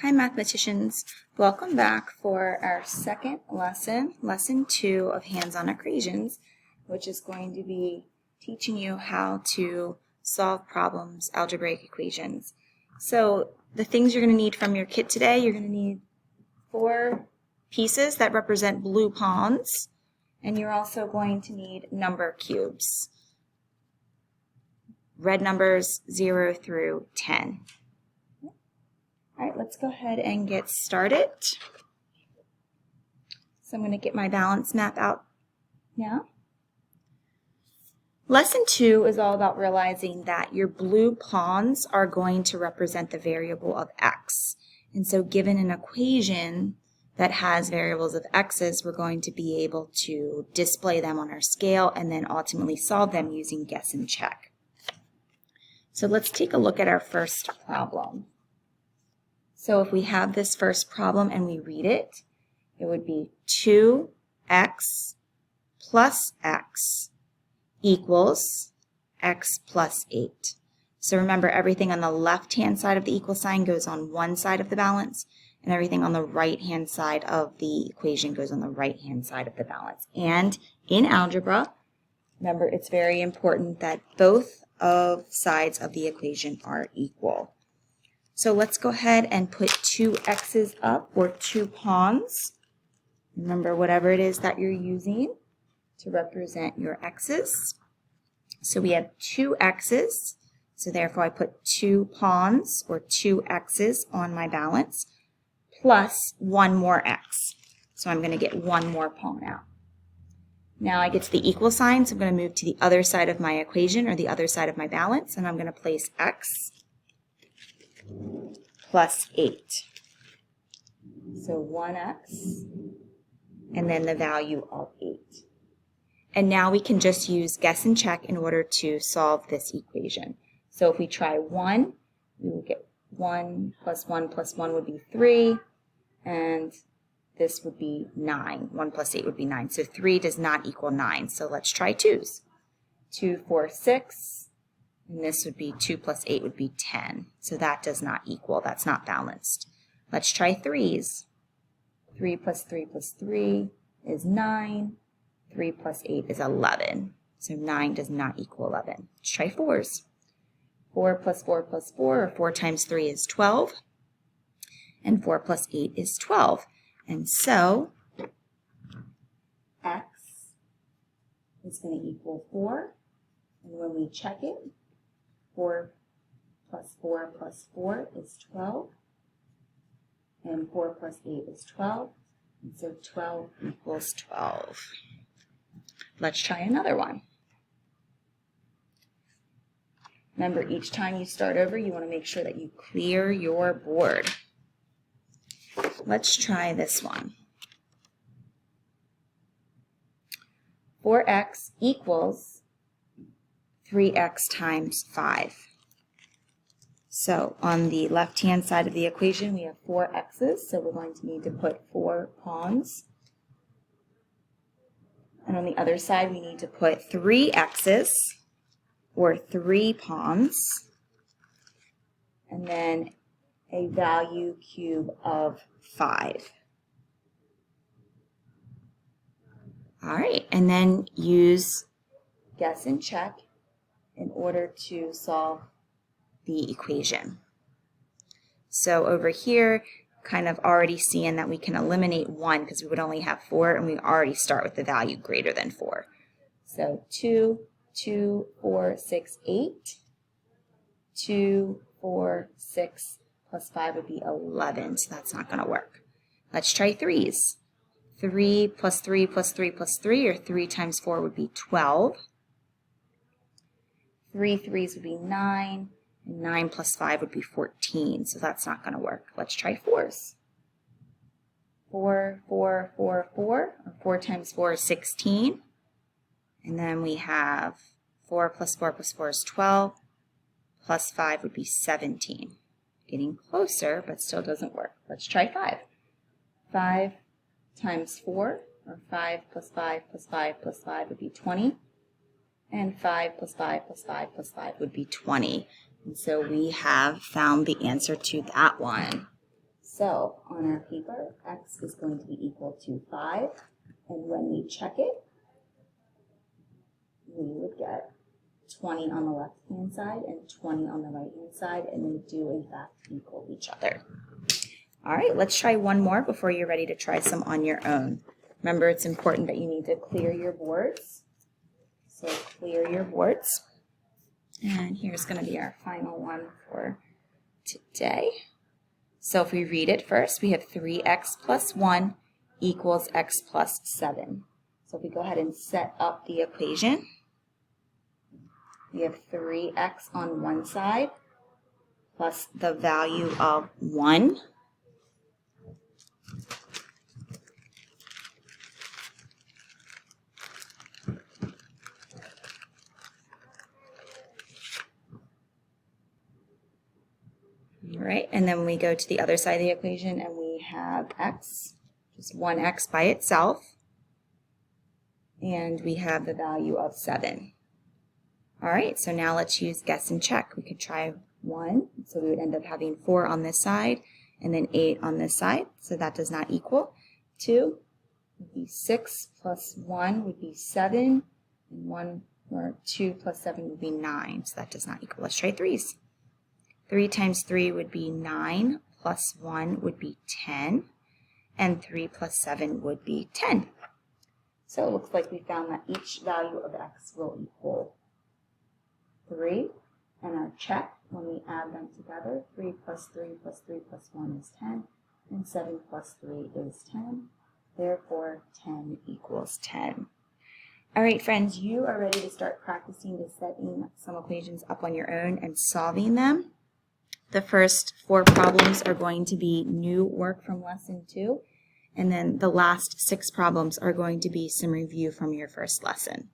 Hi mathematicians, welcome back for our second lesson, lesson 2 of hands-on equations, which is going to be teaching you how to solve problems, algebraic equations. So the things you're going to need from your kit today, you're going to need 4 pieces that represent blue pawns, and you're also going to need number cubes, red numbers 0 through 10. All right, let's go ahead and get started. So I'm going to get my balance map out now. Lesson 2 is all about realizing that your blue pawns are going to represent the variable of x. And so given an equation that has variables of x's, we're going to be able to display them on our scale and then ultimately solve them using guess and check. So let's take a look at our first problem. So if we have this first problem and we read it, it would be 2x plus x equals x plus 8. So remember, everything on the left-hand side of the equal sign goes on one side of the balance, and everything on the right-hand side of the equation goes on the right-hand side of the balance. And in algebra, remember, it's very important that both of sides of the equation are equal. So let's go ahead and put 2 x's up, or 2 pawns. Remember, whatever it is that you're using to represent your x's. So we have 2 x's, so therefore I put 2 pawns, or 2 x's on my balance, plus 1 more x. So I'm going to get 1 more pawn out. Now I get to the equal sign, so I'm going to move to the other side of my equation, or the other side of my balance, and I'm going to place x plus 8. So 1x, and then the value of 8. And now we can just use guess and check in order to solve this equation. So if we try 1, we will get 1 plus 1 plus 1 would be 3, and this would be 9. 1 plus 8 would be 9. So 3 does not equal 9. So let's try 2's. 2, 4, 6. And this would be 2 plus 8 would be 10. So that does not equal. That's not balanced. Let's try 3's. 3 plus 3 plus 3 is 9. 3 plus 8 is 11. So 9 does not equal 11. Let's try 4's. 4 plus 4 plus 4, or 4 times 3 is 12. And 4 plus 8 is 12. And so x is going to equal 4. And when we check it, 4 plus 4 plus 4 is 12, and 4 plus 8 is 12, and so 12 equals 12. Let's try another one. Remember, each time you start over, you want to make sure that you clear your board. Let's try this one. 4x equals 3x times 5. So on the left-hand side of the equation, we have 4 x's, so we're going to need to put 4 pawns. And on the other side, we need to put 3 x's, or 3 pawns, and then a value cube of 5. All right, and then use guess and check in order to solve the equation. So over here, kind of already seeing that we can eliminate 1 because we would only have 4, and we already start with the value greater than 4. So 2, 2, 4, 6, 8. 2, 4, 6 plus 5 would be 11, so that's not going to work. Let's try 3's. 3 plus 3 plus 3 plus 3, or 3 times 4 would be 12. 3 3's would be 9, and 9 plus 5 would be 14, so that's not going to work. Let's try 4's. 4, 4, 4, 4, or 4 times 4 is 16, and then we have 4 plus 4 plus 4 is 12, plus 5 would be 17. Getting closer, but still doesn't work. Let's try 5. 5 times 4, or 5 plus 5 plus 5 plus 5 would be 20. And 5 plus 5 plus 5 plus 5 would be 20. And so we have found the answer to that one. So on our paper, x is going to be equal to 5, and when we check it, we would get 20 on the left-hand side and 20 on the right-hand side, and they do in fact equal each other. All right, let's try one more before you're ready to try some on your own. Remember, it's important that you need to clear your boards. So clear your boards. And here's going to be our final one for today. So if we read it first, we have 3x plus 1 equals x plus 7. So if we go ahead and set up the equation, we have 3x on one side plus the value of 1. All right, and then we go to the other side of the equation and we have x, just 1x by itself, and we have the value of 7. All right, so now let's use guess and check. We could try 1, so we would end up having 4 on this side and then 8 on this side, so that does not equal. 2 would be 6 plus 1 would be 7, and 2 plus 7 would be 9, so that does not equal. Let's try 3's. 3 times 3 would be 9, plus 1 would be 10, and 3 plus 7 would be 10. So it looks like we found that each value of x will equal 3, and our check, when we add them together, 3 plus 3 plus 3 plus 1 is 10, and 7 plus 3 is 10. Therefore, 10 equals 10. All right, friends, you are ready to start practicing to setting some equations up on your own and solving them. The first 4 problems are going to be new work from lesson 2, and then the last 6 problems are going to be some review from your first lesson.